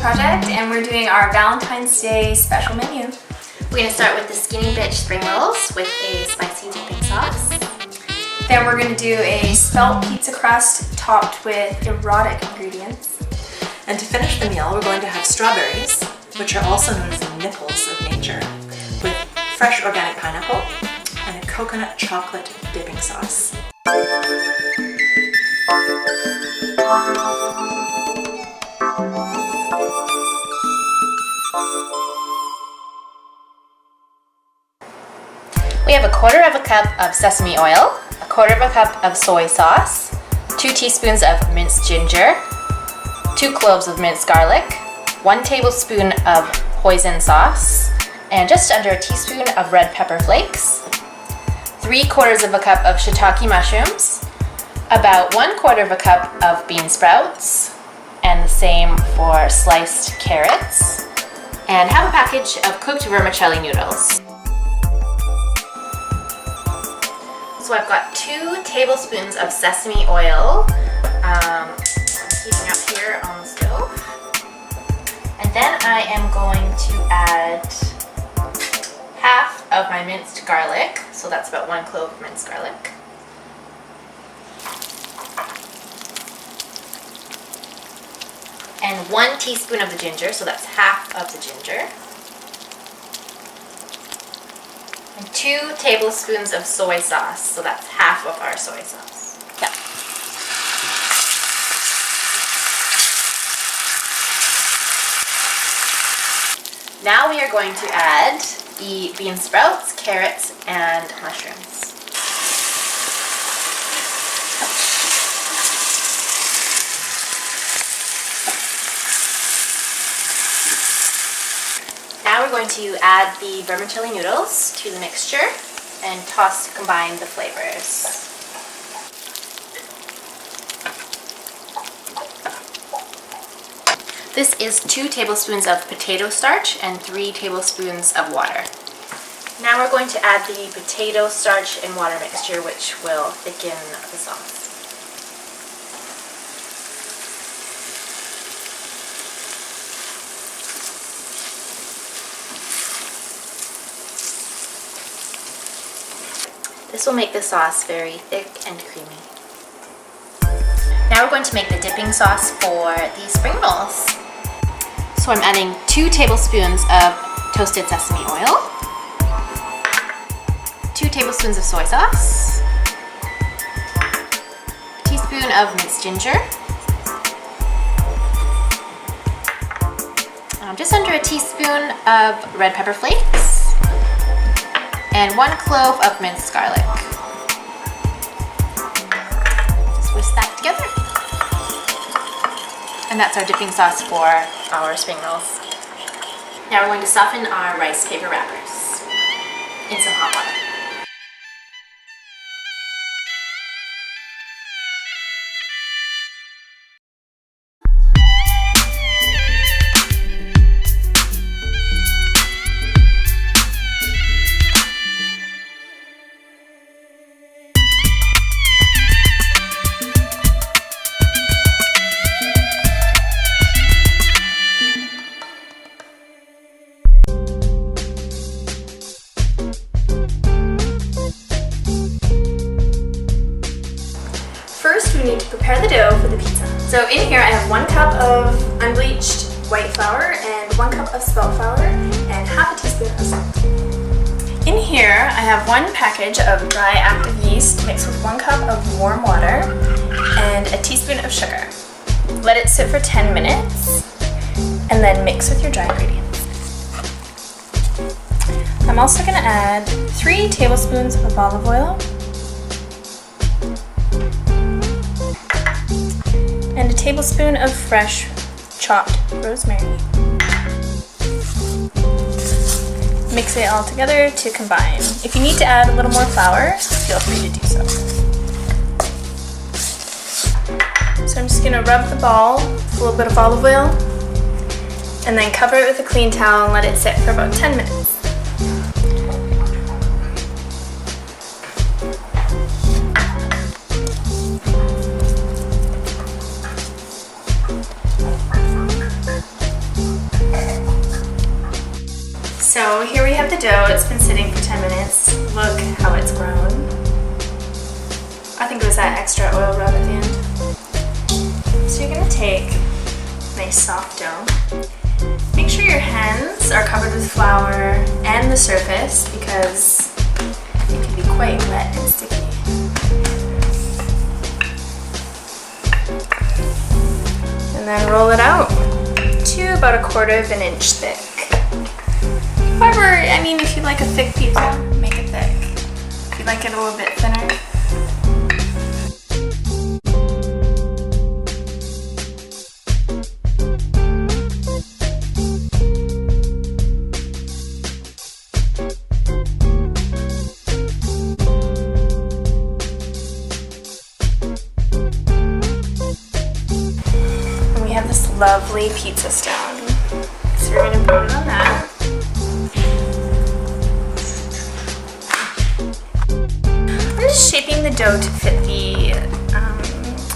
project and we're doing our Valentine's Day special menu. We're going to start with the Skinny Bitch spring rolls with a spicy dipping sauce. Then we're going to do a spelt pizza crust topped with erotic ingredients. And to finish the meal, we're going to have strawberries, which are also known as the nipples of nature, with fresh organic pineapple and a coconut chocolate dipping sauce. We have 1/4 cup of sesame oil, 1/4 cup of soy sauce, 2 teaspoons of minced ginger, 2 cloves of minced garlic, 1 tablespoon of hoisin sauce, and just under a teaspoon of red pepper flakes, 3/4 cup of shiitake mushrooms, about 1/4 cup of bean sprouts, and the same for sliced carrots, and half a package of cooked vermicelli noodles. So I've got 2 tablespoons of sesame oil heating up here on the stove. And then I am going to add half of my minced garlic, so that's about 1 clove of minced garlic. And 1 teaspoon of the ginger, so that's half of the ginger. And 2 tablespoons of soy sauce, so that's half of our soy sauce. Yeah. Now we are going to add the bean sprouts, carrots, and mushrooms. Now we're going to add the vermicelli noodles to the mixture and toss to combine the flavors. This is 2 tablespoons of potato starch and 3 tablespoons of water. Now we're going to add the potato starch and water mixture, which will thicken the sauce. This will make the sauce very thick and creamy. Now we're going to make the dipping sauce for the spring rolls. So I'm adding 2 tablespoons of toasted sesame oil, 2 tablespoons of soy sauce, a teaspoon of minced ginger, just under a teaspoon of red pepper flakes, and 1 clove of minced garlic. Just whisk that together. And that's our dipping sauce for our spring rolls. Now we're going to soften our rice paper wrappers in some hot water. First, we need to prepare the dough for the pizza. So in here I have 1 cup of unbleached white flour and 1 cup of spelt flour and half a teaspoon of salt. In here I have 1 package of dry active yeast mixed with 1 cup of warm water and a teaspoon of sugar. Let it sit for 10 minutes and then mix with your dry ingredients. I'm also going to add 3 tablespoons of olive oil and a tablespoon of fresh chopped rosemary. Mix it all together to combine. If you need to add a little more flour, feel free to do so. So I'm just going to rub the ball with a little bit of olive oil and then cover it with a clean towel and let it sit for about 10 minutes. the dough. It's been sitting for 10 minutes. Look how it's grown. I think it was that extra oil rub at the end. So you're gonna take nice soft dough. Make sure your hands are covered with flour and the surface because it can be quite wet and sticky. And then roll it out to about 1/4 inch thick. However, I mean, if you like a thick pizza, make it thick. If you like it a little bit thinner, lovely pizza stone. So we're going to put it on that. I'm just shaping the dough to fit the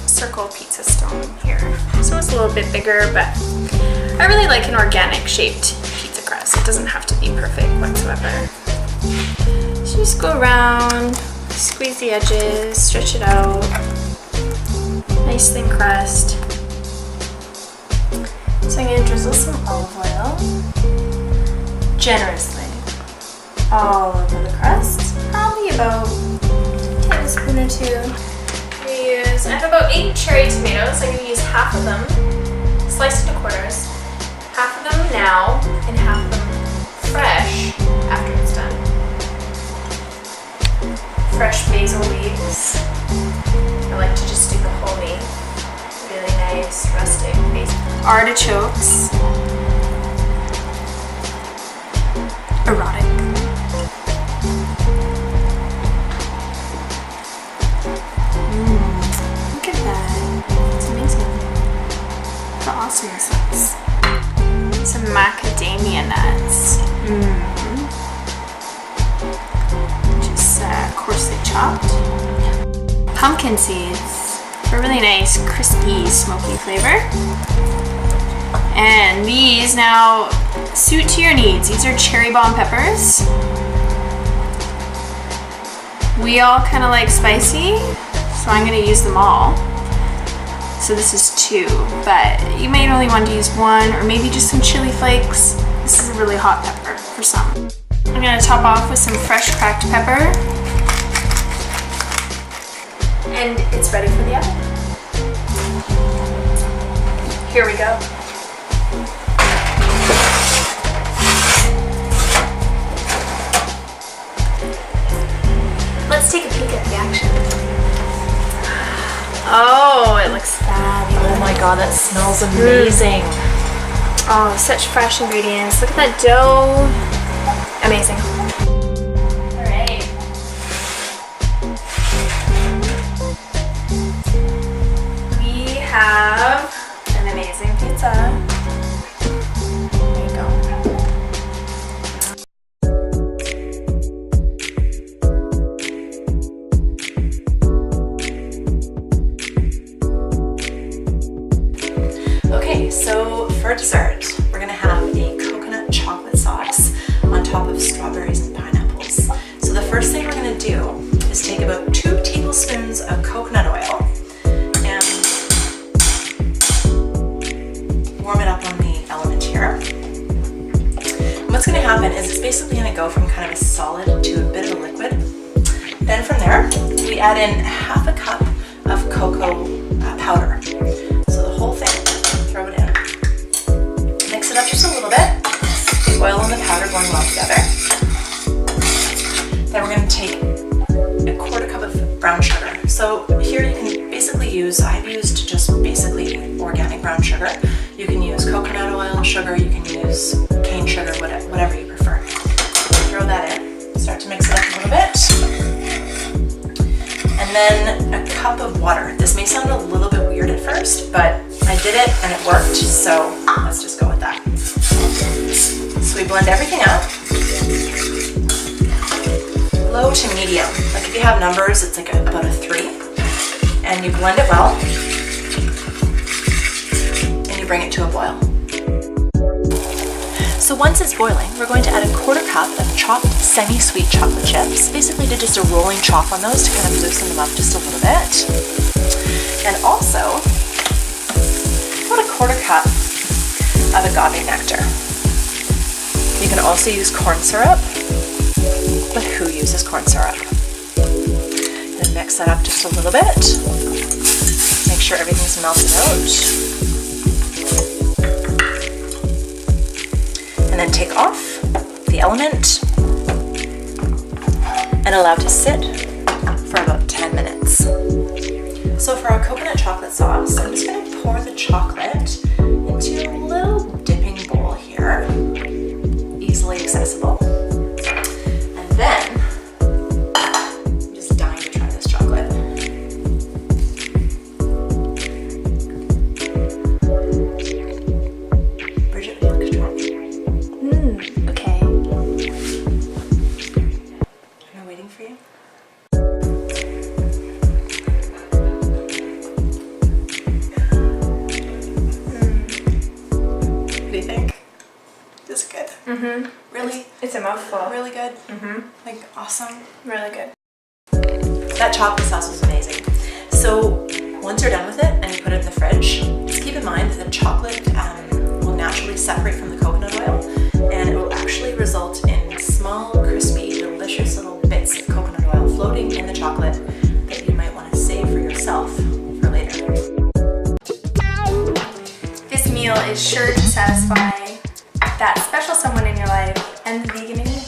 circle pizza stone here. So it's a little bit bigger, but I really like an organic shaped pizza crust. It doesn't have to be perfect whatsoever. So just go around, squeeze the edges, stretch it out. Nice thin crust. So I'm going to drizzle some olive oil generously all over the crust, probably about a tablespoon or 2. I have about 8 cherry tomatoes. I'm going to use half of them, sliced into quarters, half of them now, and half of them fresh after it's done. Fresh basil leaves. I like to just do the whole leaf. Really nice rustic basil. Artichokes. Erotic. Look at that. It's amazing. How awesome is this? Some macadamia nuts. Just coarsely chopped. Pumpkin seeds. A really nice, crispy, smoky flavor. And these now suit to your needs. These are cherry bomb peppers. We all kind of like spicy, so I'm going to use them all. So this is 2, but you might only want to use 1 or maybe just some chili flakes. This is a really hot pepper for some. I'm going to top off with some fresh cracked pepper. And it's ready for the oven. Here we go. Let's take a peek at the action. Oh, it looks fabulous. Oh my god, that smells amazing. Oh, such fresh ingredients. Look at that dough. Amazing. Alright. We have an amazing pizza. There you go. Okay, so for dessert, we're gonna have a coconut chocolate sauce on top of strawberries and pineapples. So the first thing we're gonna do is take about 2 tablespoons of coconut oil and warm it up on the element here. And what's gonna happen is it's basically gonna go from kind of a solid to a bit of a liquid. Then from there, we add in half a cup of cocoa powder. So the whole thing. Throw it in. Mix it up just a little bit. The oil and the powder going well together. Then we're going to take a 1/4 cup of brown sugar. So here you can basically use, I've used just basically organic brown sugar. You can use coconut oil, sugar, you can use cane sugar, whatever you prefer. Throw that in. Start to mix it up a little bit. And then a cup of water. This may sound a little bit weird at first, but I did it and it worked, so let's just go with that. So we blend everything out. Low to medium. Like if you have numbers, it's like about a 3. And you blend it well. And you bring it to a boil. So once it's boiling, we're going to add a 1/4 cup of chopped semi-sweet chocolate chips. Basically did just a rolling chop on those to kind of loosen them up just a little bit. And also, about a 1/4 cup of agave nectar. You can also use corn syrup, but who uses corn syrup? And mix that up just a little bit. Make sure everything's melted out. And then take off the element and allow to sit for about 10 minutes. So for our coconut chocolate sauce, I'm just going to pour the chocolate into a little dipping bowl here, easily accessible. And then, I'm just dying to try this chocolate. Bridget, you look strong. Okay. Am I waiting for you? What do you think? This is good. Really? It's a mouthful. Really good? Like, awesome. Really good. That chocolate sauce was amazing. So once you're done with it and you put it in the fridge, just keep in mind that the chocolate will naturally separate from the coconut oil, and it will actually result in small, crispy, delicious little bits of coconut oil floating in the chocolate that you might want to save for yourself for later. This meal is sure to satisfy that special someone in your life and the vegan in you.